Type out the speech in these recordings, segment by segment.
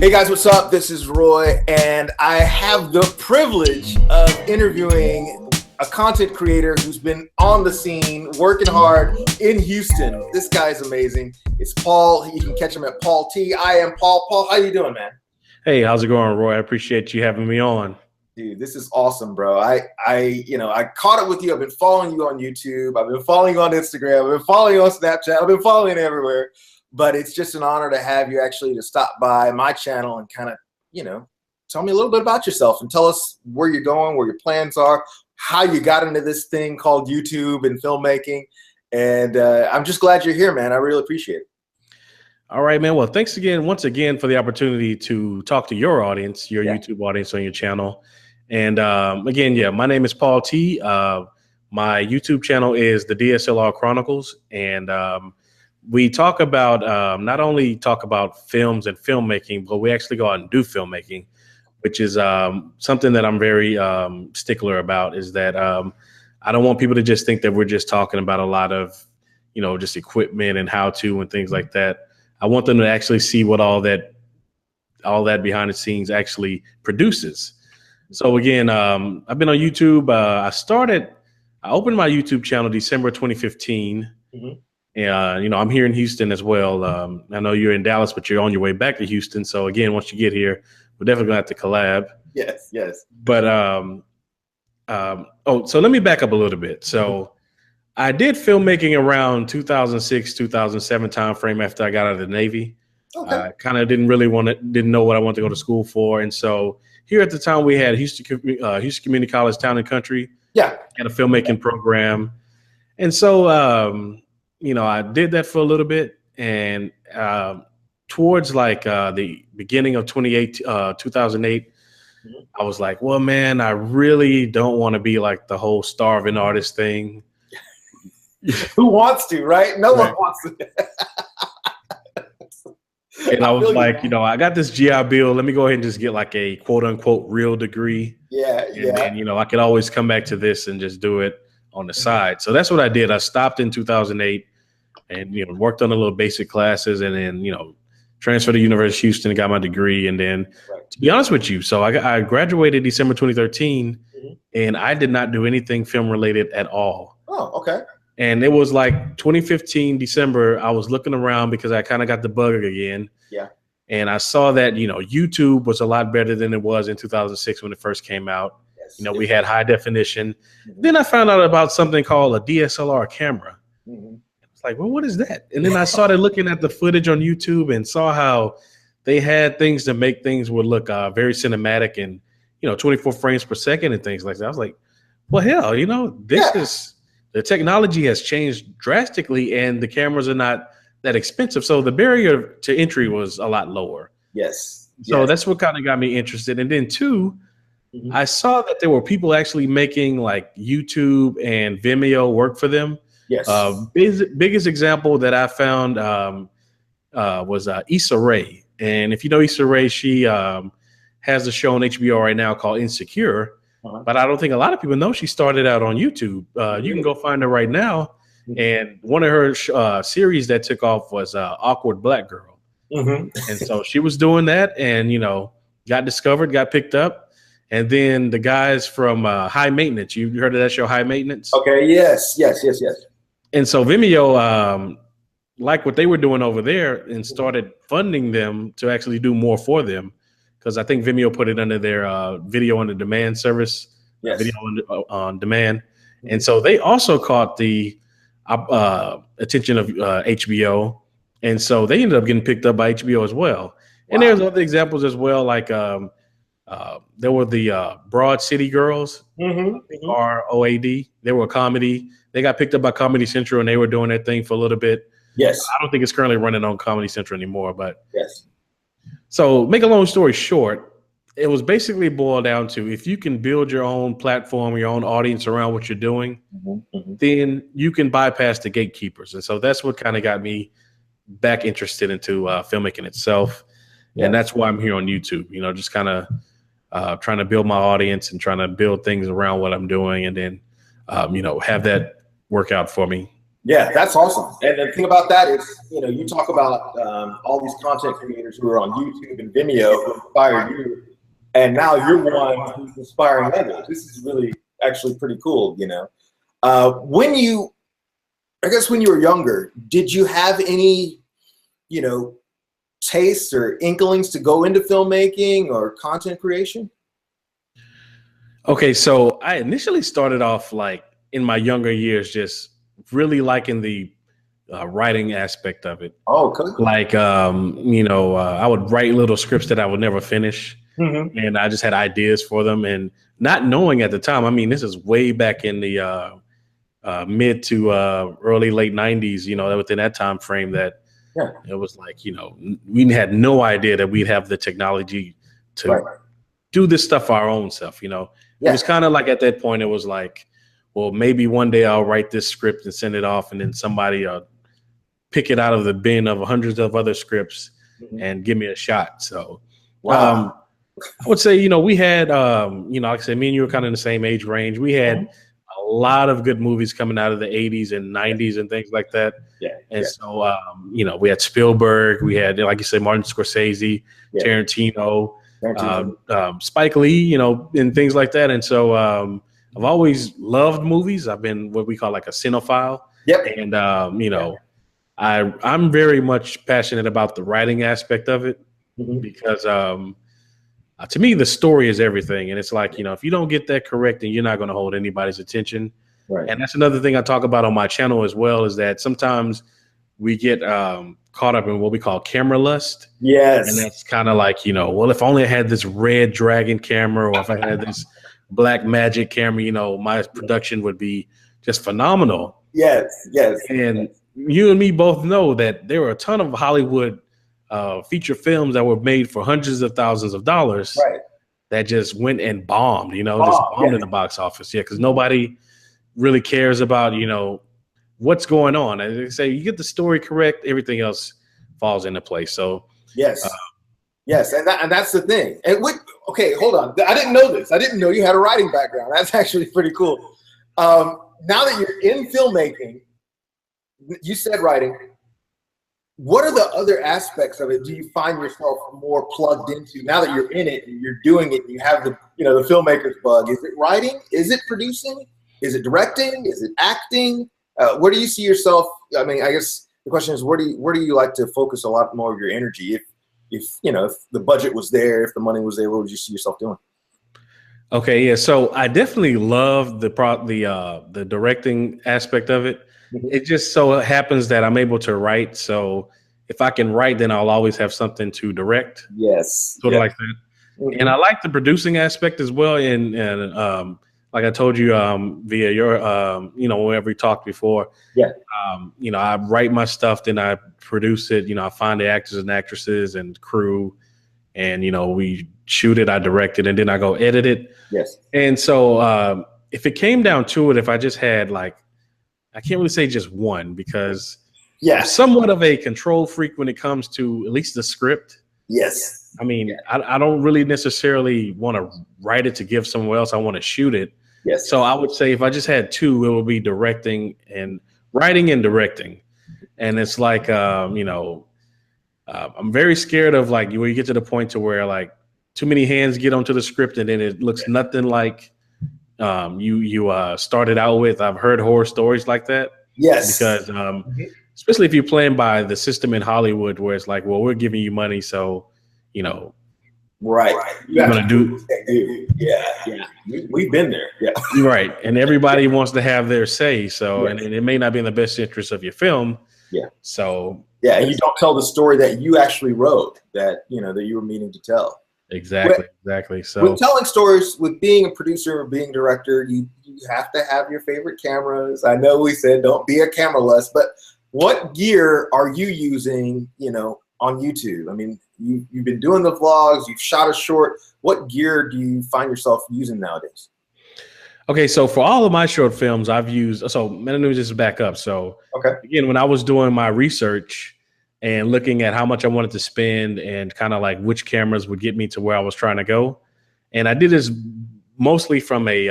Hey guys, what's up? This is Roy, and I have the privilege of interviewing a content creator who's been on the scene, working hard in Houston. This guy's amazing. It's Paul. You can catch him at Paul T. I am Paul. Paul, how you doing, man? Hey, how's it going, Roy? I appreciate you having me on. Dude, this is awesome, bro. I caught up with you. I've been following you on YouTube. I've been following you on Instagram. I've been following you on Snapchat. I've been following you everywhere. But it's just an honor to have you actually to stop by my channel and kind of, tell me a little bit about yourself and tell us where you're going, where your plans are, how you got into this thing called YouTube and filmmaking. And I'm just glad you're here, man. I really appreciate it. All right, man. Well, thanks once again, for the opportunity to talk to your audience, your YouTube audience on your channel. And again, my name is Paul T. My YouTube channel is the DSLR Chronicles. And we talk about not only talk about films and filmmaking, but we actually go out and do filmmaking, which is something that I'm very stickler about, is that I don't want people to just think that we're just talking about a lot of, just equipment and how to and things like that. I want them to actually see what all that behind the scenes actually produces. So again, I've been on YouTube. I opened my YouTube channel December 2015. Mm-hmm. And, I'm here in Houston as well. I know you're in Dallas, but you're on your way back to Houston. So again, once you get here, we're definitely gonna have to collab. Yes. But so let me back up a little bit. So I did filmmaking around 2006, 2007 timeframe after I got out of the Navy. Okay. I kind of didn't know what I wanted to go to school for. And so here at the time we had Houston Community College Town and Country. Yeah. Had a filmmaking program. And so, I did that for a little bit, and towards the beginning of 2008, I was like, well, man, I really don't want to be like the whole starving artist thing. Who wants to, right? No one wants to. And I was like, I got this GI Bill. Let me go ahead and just get like a quote unquote real degree. And I could always come back to this and just do it on the side. So that's what I did. I stopped in 2008 and, worked on a little basic classes, and then, transferred to University of Houston and got my degree. And then to be honest with you, so I graduated December 2013 and I did not do anything film related at all. Oh, okay. And it was like 2015 December, I was looking around because I kind of got the bug again. Yeah. And I saw that, YouTube was a lot better than it was in 2006 when it first came out. Yes. We had high definition. Then I found out about something called a DSLR camera. It's like, well, what is that? And then I started looking at the footage on YouTube and saw how they had things to make things would look very cinematic and, 24 frames per second and things like that. I was like, well, hell, the technology has changed drastically and the cameras are not that expensive. So the barrier to entry was a lot lower. Yes. So that's what kind of got me interested. And then two, I saw that there were people actually making like YouTube and Vimeo work for them. Yes. Biggest example that I found was Issa Rae. And if you know Issa Rae, she has a show on HBO right now called Insecure. But I don't think a lot of people know she started out on YouTube. You can go find her right now. And one of her series that took off was Awkward Black Girl. And so she was doing that and, got discovered, got picked up. And then the guys from High Maintenance, you heard of that show, High Maintenance? Okay, yes. And so Vimeo, liked what they were doing over there and started funding them to actually do more for them. Because I think Vimeo put it under their video on the demand service, video on demand. And so they also caught the attention of HBO. And so they ended up getting picked up by HBO as well. Wow. And there's other examples as well, like there were the Broad City Girls, ROAD. They were a comedy. They got picked up by Comedy Central and they were doing their thing for a little bit. Yes. I don't think it's currently running on Comedy Central anymore, but yes. So make a long story short, it was basically boiled down to if you can build your own platform, your own audience around what you're doing, then you can bypass the gatekeepers. And so that's what kind of got me back interested into filmmaking itself. Yeah. And that's why I'm here on YouTube, just kind of trying to build my audience and trying to build things around what I'm doing and then, have that work out for me. Yeah, that's awesome. And the thing about that is, you know, you talk about all these content creators who are on YouTube and Vimeo who inspire you, and now you're one who's inspiring others. This is really actually pretty cool, you know. When you, I guess when you were younger, did you have any, you know, tastes or inklings to go into filmmaking or content creation? Okay, so I initially started off like in my younger years, just really liking the writing aspect of it. Oh, cool. Like, you know, I would write little scripts that I would never finish, Mm-hmm. and I just had ideas for them, and not knowing at the time. I mean, this is way back in the mid to early late '90s. You know, within that time frame, that Yeah. it was like, you know, we had no idea that we'd have the technology to Right. do this stuff our own self. You know, Yeah. it was kind of like at that point, it was like, well, maybe one day I'll write this script and send it off, and then somebody pick it out of the bin of hundreds of other scripts and give me a shot. So, Wow. I would say, you know, we had, you know, like I said, me and you were kind of in the same age range. We had a lot of good movies coming out of the 80s and 90s and things like that. Yeah. And so, you know, we had Spielberg, we had, like you said, Martin Scorsese, Yeah. Tarantino, Spike Lee, you know, and things like that. And so I've always loved movies. I've been what we call like a cinephile. Yep. And, you know, I'm very much passionate about the writing aspect of it because to me, the story is everything. And it's like, you know, if you don't get that correct, then you're not going to hold anybody's attention. Right. And that's another thing I talk about on my channel as well, is that sometimes we get caught up in what we call camera lust. Yes. And that's kind of like, you know, well, if only I had this red dragon camera, or if I had this black magic camera, you know, my production would be just phenomenal. Yes. Yes. And you and me both know that there were a ton of Hollywood feature films that were made for hundreds of thousands of dollars, right, that just went and bombed, you know, just bombed in the box office. Yeah, because nobody really cares about, you know, what's going on. And they say you get the story correct, everything else falls into place. So yes, yes, and that's the thing. And okay, hold on. I didn't know this. I didn't know you had a writing background. That's actually pretty cool. Now that you're in filmmaking, you said writing. What are the other aspects of it do you find yourself more plugged into now that you're in it and you're doing it and you have the, you know, the filmmaker's bug? Is it writing? Is it producing? Is it directing? Is it acting? Where do you see yourself? I mean, I guess the question is, where do you like to focus a lot more of your energy? If you know, if the budget was there, if the money was there, what would you see yourself doing? Okay, yeah. So I definitely love the directing aspect of it. It just so happens that I'm able to write. So if I can write, then I'll always have something to direct. Yes. Sort of like that. And I like the producing aspect as well. And like I told you via your, you know, whenever we talked before, you know, I write my stuff, then I produce it. You know, I find the actors and actresses and crew, and, you know, we shoot it, I direct it, and then I go edit it. Yes. And so if it came down to it, if I just had like, I can't really say just one, because I'm somewhat of a control freak when it comes to at least the script. Yes. I mean, I don't really necessarily want to write it to give someone else. I want to shoot it. Yes. So I would say if I just had two, it would be directing and writing and directing. And it's like, you know, I'm very scared of like where you get to the point to where like too many hands get onto the script and then it looks nothing like you started out with. I've heard horror stories like that. Yes. Because especially if you're playing by the system in Hollywood where it's like, well, we're giving you money, so, you know. Right. You're going to do. Yeah. We've been there. Yeah. Right. And everybody wants to have their say. So, and it may not be in the best interest of your film. Yeah. So. Yeah. And you don't tell the story that you actually wrote, that, you know, that you were meaning to tell. Exactly. So with telling stories, with being a producer or being a director, you have to have your favorite cameras. I know we said don't be a camera lust, but what gear are you using, you know, on YouTube? I mean, you've been doing the vlogs, you've shot a short. What gear do you find yourself using nowadays? Okay, so for all of my short films, I've used, so let me just back up. So again, when I was doing my research and looking at how much I wanted to spend and kind of like which cameras would get me to where I was trying to go. And I did this mostly from a,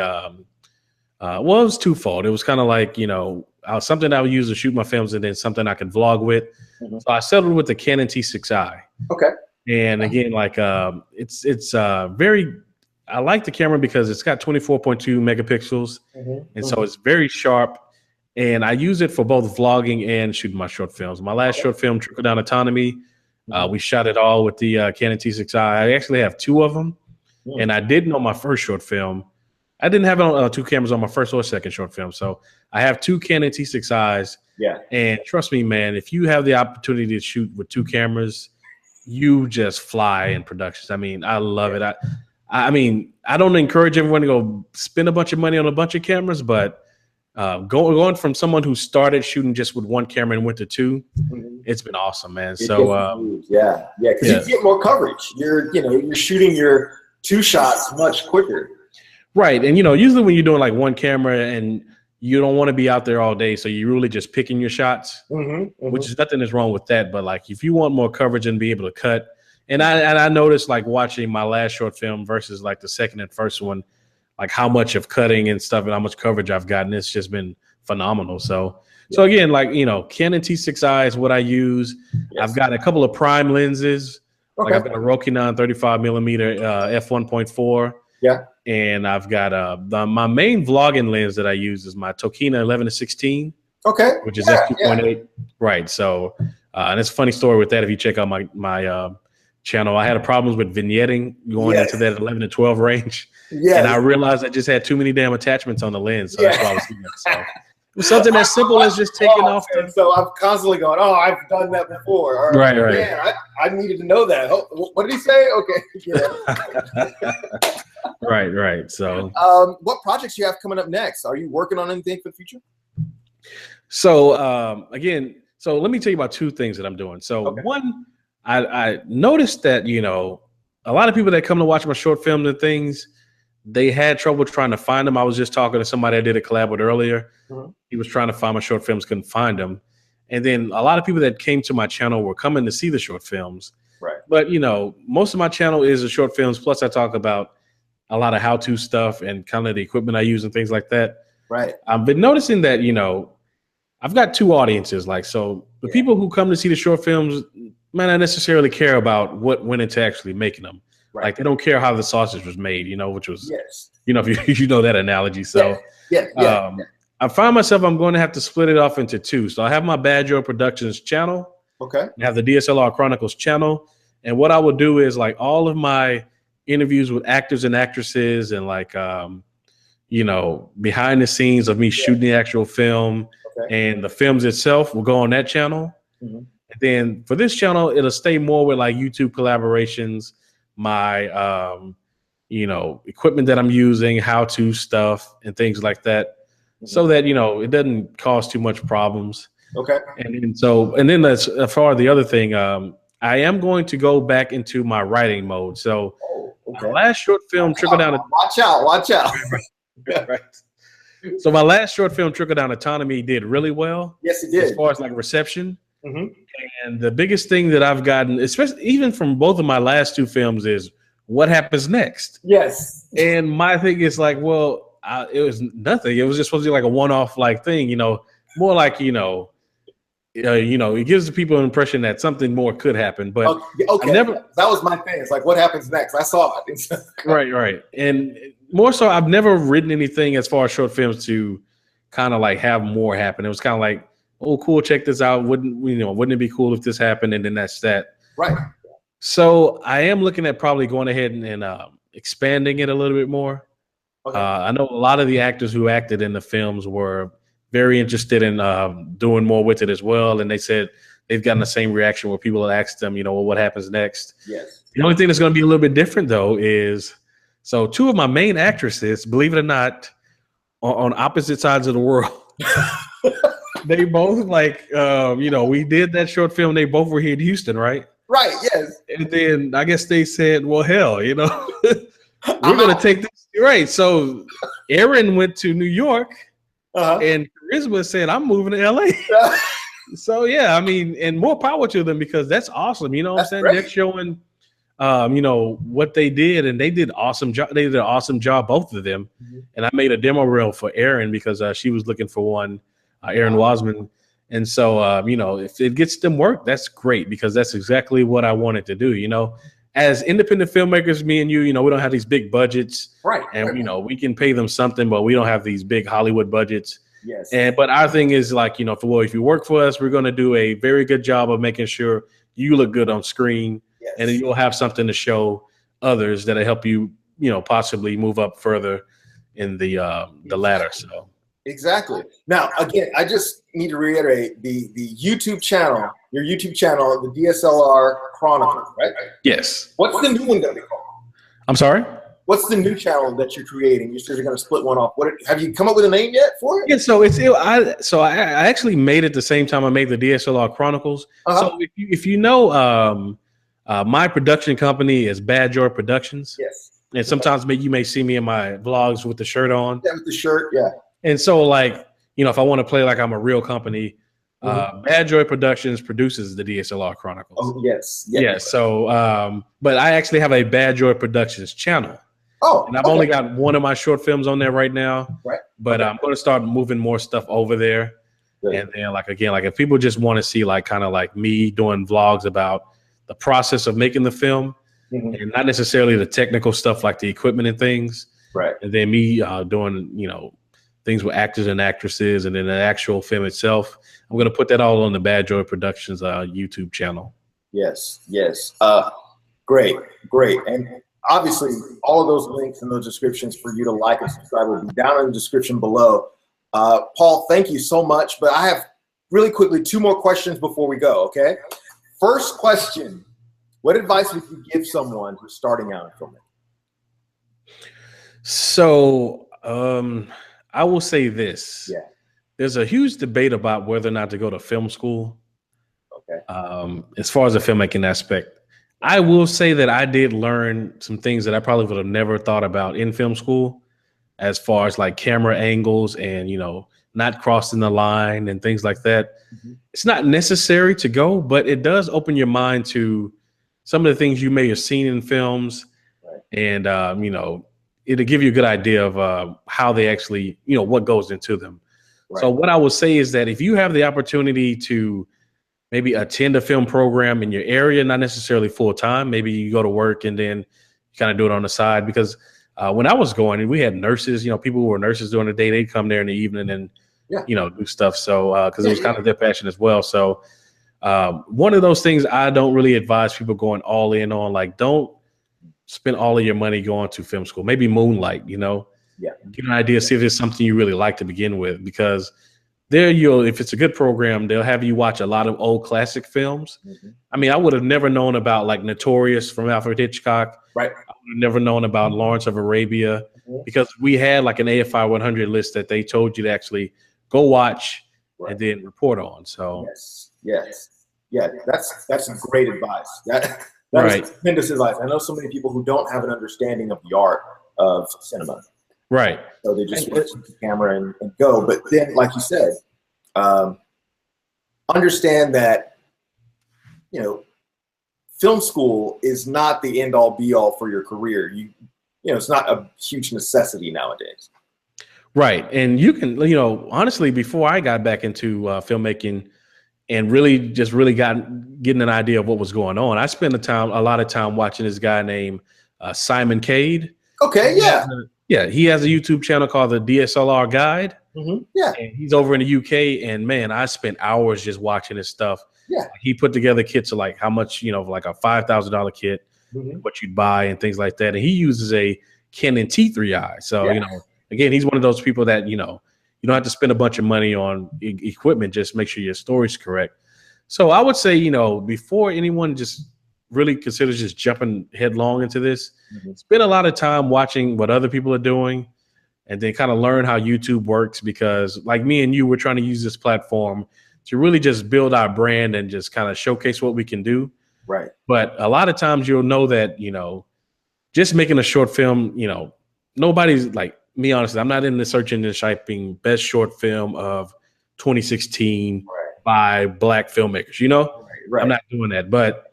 well, it was twofold. It was kind of like, you know, something I would use to shoot my films, and then something I can vlog with. So I settled with the Canon T6i. Okay. And again, like it's very. I like the camera because it's got 24.2 megapixels, and so it's very sharp. And I use it for both vlogging and shooting my short films. My last short film, Trickle Down Autonomy, we shot it all with the Canon T6i. I actually have 2 of them, and I didn't on my first short film. I didn't have 2 cameras on my first or second short film, so I have 2 Canon T6is. Yeah. And trust me, man, if you have the opportunity to shoot with 2 cameras, you just fly in productions. I mean, I love it. I mean, I don't encourage everyone to go spend a bunch of money on a bunch of cameras, but going from someone who started shooting just with 1 camera and went to 2, it's been awesome, man. So because you get more coverage. You're shooting your 2 shots much quicker. Right, and usually when you're doing like 1 camera and you don't want to be out there all day, so you're really just picking your shots, which is nothing is wrong with that. But like if you want more coverage and be able to cut, and I noticed like watching my last short film versus like the second and first one, like how much of cutting and stuff and how much coverage I've gotten, it's just been phenomenal. So again, like Canon T6i is what I use. I've got a couple of prime lenses. Like I've got a Rokinon 35 millimeter f1.4. Yeah. And I've got my main vlogging lens that I use is my Tokina 11-16. Okay. Which is f2.8. Yeah. Right. So and it's a funny story with that. If you check out my channel, I had problems with vignetting going into that 11 to 12 range. Yeah. And I realized I just had too many damn attachments on the lens. So that's why I was doing it. So it was something as simple as just taking off so I'm constantly going, I've done that before. Or, right. Man, I needed to know that. What did he say? Okay. Right. So what projects you have coming up next? Are you working on anything for the future? So again, so let me tell you about 2 things that I'm doing. So one, I noticed that a lot of people that come to watch my short films and things, they had trouble trying to find them. I was just talking to somebody I did a collab with earlier. He was trying to find my short films, couldn't find them. And then a lot of people that came to my channel were coming to see the short films. Right. But most of my channel is the short films. Plus I talk about a lot of how-to stuff and kind of the equipment I use and things like that. Right. I've been noticing that, I've got 2 audiences. Like, so the people who come to see the short films might not necessarily care about what went into actually making them. Right. Like they don't care how the sausage was made, which was, if you know that analogy. So I find myself, I'm going to have to split it off into 2. So I have my Bad Joe Productions channel. Okay. I have the DSLR Chronicles channel. And what I will do is like all of my interviews with actors and actresses and like, behind the scenes of me shooting the actual film and the films itself will go on that channel. And then for this channel, it'll stay more with like YouTube collaborations, my, equipment that I'm using, how-to stuff and things like that. So that, it doesn't cause too much problems. Okay. And then as far as the other thing, I am going to go back into my writing mode. So my last short film, Trickle Down. Watch out. Right. So my last short film, Trickle Down Autonomy, did really well. Yes, it did. As far as like reception. And the biggest thing that I've gotten, especially even from both of my last 2 films, is what happens next. Yes. And my thing is like, well, it was nothing. It was just supposed to be like a one-off like thing, more like, it gives the people an impression that something more could happen. But that was my thing. It's like, what happens next? I saw it. Right. And more so, I've never written anything as far as short films to kind of like have more happen. It was kind of like, oh, cool, check this out. Wouldn't it be cool if this happened? And then that's that. Right. So I am looking at probably going ahead and expanding it a little bit more. Okay. I know a lot of the actors who acted in the films were very interested in doing more with it as well. And they said they've gotten the same reaction where people have asked them, well, what happens next? Yes. The only thing that's going to be a little bit different, though, is so 2 of my main actresses, believe it or not, on opposite sides of the world. They both we did that short film. They both were here in Houston, right? Right. Yes. And then I guess they said, well, hell, we're going to take this. Right. So Aaron went to New York and Charisma said, I'm moving to LA. So, yeah, I mean, and more power to them because that's awesome. You know what I'm saying? Great. They're showing, what they did, and they did awesome job. They did an awesome job, both of them. And I made a demo reel for Erin because she was looking for one Aaron Wasman. And so, you know, if it gets them work, that's great, because that's exactly what I wanted to do. You know, as independent filmmakers, me and you know, we don't have these big budgets, Right. and you know, we can pay them something, but we don't have these big Hollywood budgets. Yes. But our thing is like, you know, if you work for us, we're going to do a very good job of making sure you look good on screen, yes. and you'll have something to show others that'll help you, you know, possibly move up further in the ladder. So. Exactly. Now, again, I just need to reiterate the YouTube channel, your YouTube channel, the DSLR Chronicles, right? Yes. What's the new one going to be called? I'm sorry? What's the new channel that you're creating? You said you're going to split one off. Have you come up with a name yet for it? Yeah, so I actually made it the same time I made the DSLR Chronicles. So if you know, my production company is Bad Joy Productions. Yes. And sometimes you may see me in my vlogs with the shirt on. Yeah, with the shirt, yeah. And so, like, you know, if I want to play like I'm a real company, Bad Joy Productions produces the DSLR Chronicles. Oh, yes. Yeah. So, but I actually have a Bad Joy Productions channel. Oh, and I've only got one of my short films on there right now. Right. But I'm going to start moving more stuff over there. Good. And then, like, again, like if people just want to see like kind of like me doing vlogs about the process of making the film, and not necessarily the technical stuff like the equipment and things. Right. And then me doing, you know, things with actors and actresses, and then the actual film itself. I'm going to put that all on the Bad Joy Productions YouTube channel. Yes, yes. Great. And obviously, all of those links and those descriptions for you to like and subscribe will be down in the description below. Paul, thank you so much. But I have really quickly 2 more questions before we go, okay? First question, what advice would you give someone who's starting out in filmmaking? So, I will say this. Yeah. There's a huge debate about whether or not to go to film school. Okay. As far as the filmmaking aspect, I will say that I did learn some things that I probably would have never thought about in film school, as far as like camera angles and, you know, not crossing the line and things like that. It's not necessary to go, but it does open your mind to some of the things you may have seen in films. Right. And, you know, it'll give you a good idea of how they actually, you know, what goes into them. Right. So what I would say is that if you have the opportunity to maybe attend a film program in your area, not necessarily full time, maybe you go to work and then you kind of do it on the side, because when I was going, we had nurses, you know, people who were nurses during the day, they'd come there in the evening and, you know, do stuff. So, because it was kind of their passion as well. So one of those things I don't really advise people going all in on, like, don't spend all of your money going to film school. Maybe moonlight, you know, get an idea, see if it's something you really like to begin with, because there if it's a good program, they'll have you watch a lot of old classic films. I mean, I would have never known about like Notorious from Alfred Hitchcock. Right. I would have never known about Lawrence of Arabia, because we had like an AFI 100 list that they told you to actually go watch and then report on. So that's great advice. That is tremendous advice. I know so many people who don't have an understanding of the art of cinema. Right. So they just put the camera and go. But then, like you said, understand that, you know, film school is not the end all be all for your career. You know, it's not a huge necessity nowadays. Right. And you can, you know, honestly, before I got back into filmmaking and really getting an idea of what was going on, I spent a lot of time watching this guy named Simon Cade. Okay. Yeah. Yeah, he has a YouTube channel called the DSLR Guide. Yeah, and he's over in the UK. And man, I spent hours just watching his stuff. Yeah, he put together kits of like how much, you know, like a $5,000 kit, what you'd buy and things like that. And he uses a Canon T3i. So you know, again, he's one of those people that, you know, you don't have to spend a bunch of money on equipment. Just make sure your story's correct. So I would say, you know, before anyone just really considers just jumping headlong into this, spend a lot of time watching what other people are doing, and then kind of learn how YouTube works, because like me and you, we're trying to use this platform to really just build our brand and just kind of showcase what we can do. Right. But a lot of times you'll know that, you know, just making a short film, you know, nobody's like me, honestly, I'm not in the search engine typing best short film of 2016 by Black filmmakers, you know, I'm not doing that, but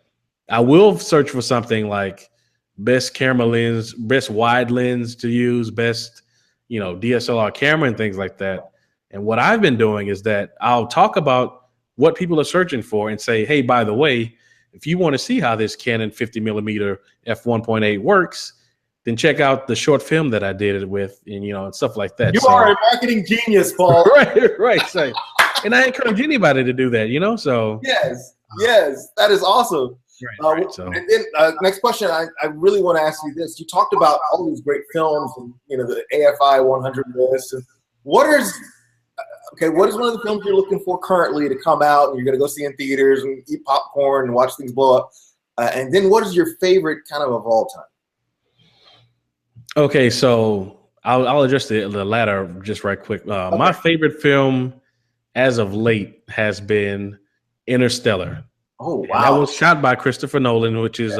I will search for something like best camera lens, best wide lens to use, best, you know, DSLR camera and things like that. And what I've been doing is that I'll talk about what people are searching for and say, hey, by the way, if you want to see how this Canon 50mm f1.8 works, then check out the short film that I did it with, and and stuff like that. You are a marketing genius, Paul. right. So, and I encourage anybody to do that, So yes, that is awesome. Right. So. And then next question, I really want to ask you this. You talked about all these great films and the AFI 100 list. And what is one of the films you're looking for currently to come out and you're going to go see in theaters and eat popcorn and watch things blow up? And then what is your favorite kind of all time? Okay, so I'll address the latter just right quick. Okay. My favorite film as of late has been Interstellar. Oh, wow. And that was shot by Christopher Nolan, which is,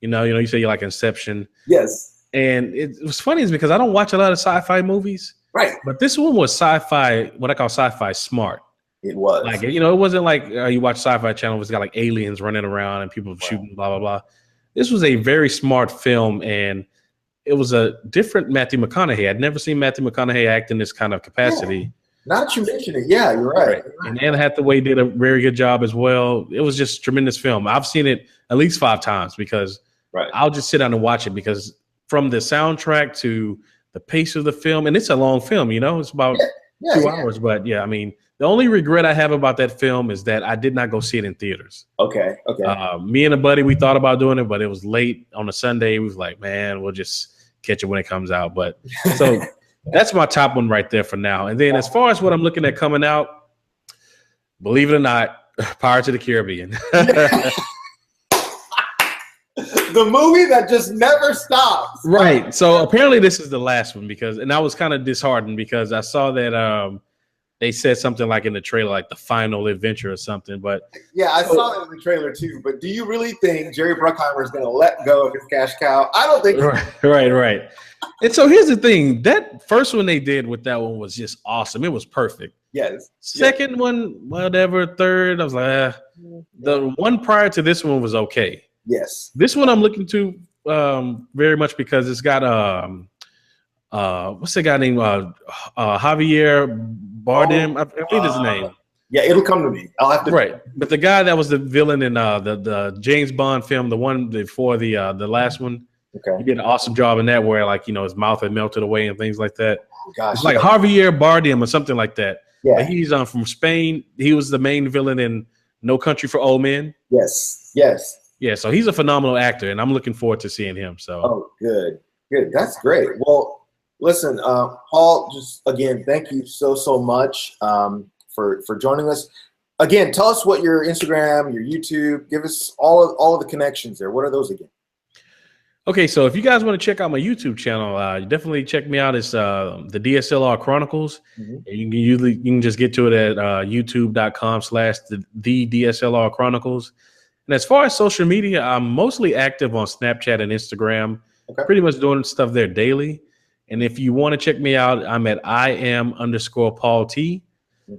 you say you like Inception. Yes. And it was funny is because I don't watch a lot of sci-fi movies. Right. But this one was sci-fi, what I call sci-fi smart. It was. Like, it wasn't like you watch Sci-Fi Channel, it's got like aliens running around and people shooting, blah, blah, blah. This was a very smart film, and it was a different Matthew McConaughey. I'd never seen Matthew McConaughey act in this kind of capacity. Yeah. Now that you mention it, yeah, you're right. And Anne Hathaway did a very good job as well. It was just a tremendous film. I've seen it at least 5 times because I'll just sit down and watch it, because from the soundtrack to the pace of the film, and it's a long film, it's about 2 hours. But yeah, I mean, the only regret I have about that film is that I did not go see it in theaters. Okay. Me and a buddy, we thought about doing it, but it was late on a Sunday. We was like, man, we'll just catch it when it comes out. But so that's my top one right there for now. And then as far as what I'm looking at coming out, believe it or not, Pirates of the Caribbean. The movie that just never stops. Right. So apparently this is the last one, and I was kind of disheartened because I saw that they said something like in the trailer, like the final adventure or something. But yeah, I saw it in the trailer too. But do you really think Jerry Bruckheimer is going to let go of his cash cow? I don't think so. Right. And so here's the thing. That first one they did with that one was just awesome. It was perfect. Yes. Second one, whatever. Third, I was like, The one prior to this one was okay. Yes. This one I'm looking to very much because it's got what's the guy named Javier Bardem? I think his name. Yeah, it'll come to me. I'll have to. Right, but the guy that was the villain in the James Bond film, the one before the last one. Okay. He did an awesome job in that, where his mouth had melted away and things like that. Oh, gosh, it's like Javier Bardem or something like that. Yeah. But he's from Spain. He was the main villain in No Country for Old Men. Yes. Yeah, so he's a phenomenal actor, and I'm looking forward to seeing him. So. Oh, good. That's great. Well, listen, Paul, just again, thank you so much for joining us. Again, tell us what your Instagram, your YouTube, give us all of the connections there. What are those again? Okay, so if you guys want to check out my YouTube channel, definitely check me out. It's the DSLR Chronicles. And you can just get to it at youtube.com/the DSLR Chronicles. And as far as social media, I'm mostly active on Snapchat and Instagram. Okay. Pretty much doing stuff there daily. And if you want to check me out, I'm at IM_Paul T.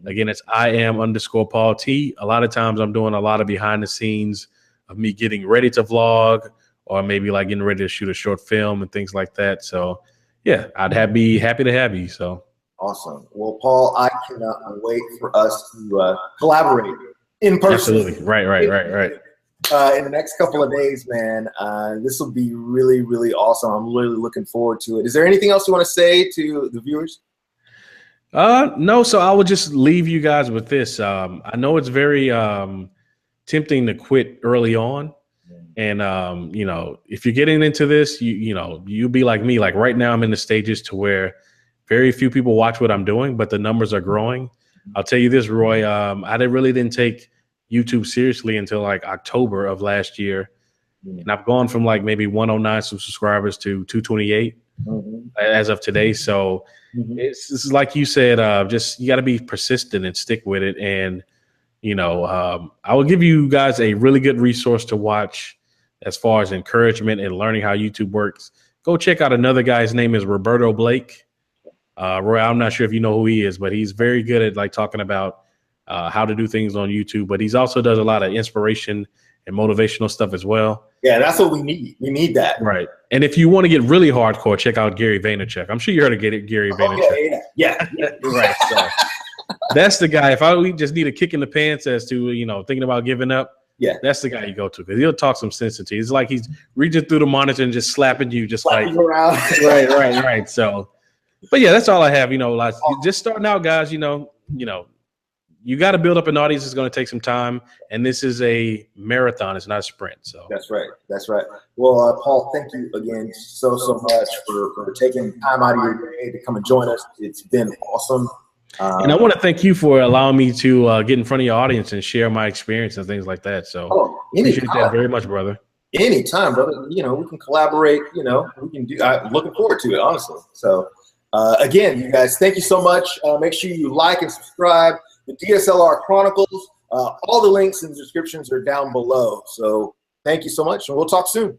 Again, it's IM_Paul T. A lot of times I'm doing a lot of behind the scenes of me getting ready to vlog, or maybe like getting ready to shoot a short film and things like that. So yeah, I'd be happy to have you. So awesome. Well, Paul, I cannot wait for us to collaborate in person. Absolutely. Right. In the next couple of days, man. This will be really awesome. I'm really looking forward to it. Is there anything else you want to say to the viewers? No, so I would just leave you guys with this. I know it's very tempting to quit early on. And if you're getting into this, you'll be like me. Like right now I'm in the stages to where very few people watch what I'm doing, but the numbers are growing. I'll tell you this, Roy, I really didn't take YouTube seriously until like October of last year. And I've gone from like maybe 109 subscribers to 228 as of today. So it's like you said, just you got to be persistent and stick with it. And, I will give you guys a really good resource to watch as far as encouragement and learning how YouTube works. Go check out another guy. His name is Roberto Blake. Roy, I'm not sure if you know who he is, but he's very good at like talking about how to do things on YouTube, but he's also does a lot of inspiration and motivational stuff as well. Yeah, that's what we need. We need that. Right. And if you want to get really hardcore, check out Gary Vaynerchuk. I'm sure you heard of Gary Vaynerchuk. Yeah. Right. So That's the guy. If we just need a kick in the pants as to, you know, thinking about giving up, Yeah, that's the guy you go to, because he'll talk some sense into you. It's like he's reaching through the monitor and just slapping you, just slapping like you around. right. So, but yeah, that's all I have. You know, like just starting out, guys. You know, you got to build up an audience. It's going to take some time, and this is a marathon. It's not a sprint. So That's right. That's right. Well, Paul, thank you again so much for taking time out of your day to come and join us. It's been awesome. And I want to thank you for allowing me to get in front of your audience and share my experience and things like that. So appreciate that very much, brother. Anytime, brother. You know, we can collaborate. You know, we can do. I'm looking forward to it, honestly. So again, you guys, thank you so much. Make sure you like and subscribe. The DSLR Chronicles. All the links and descriptions are down below. So thank you so much, and we'll talk soon.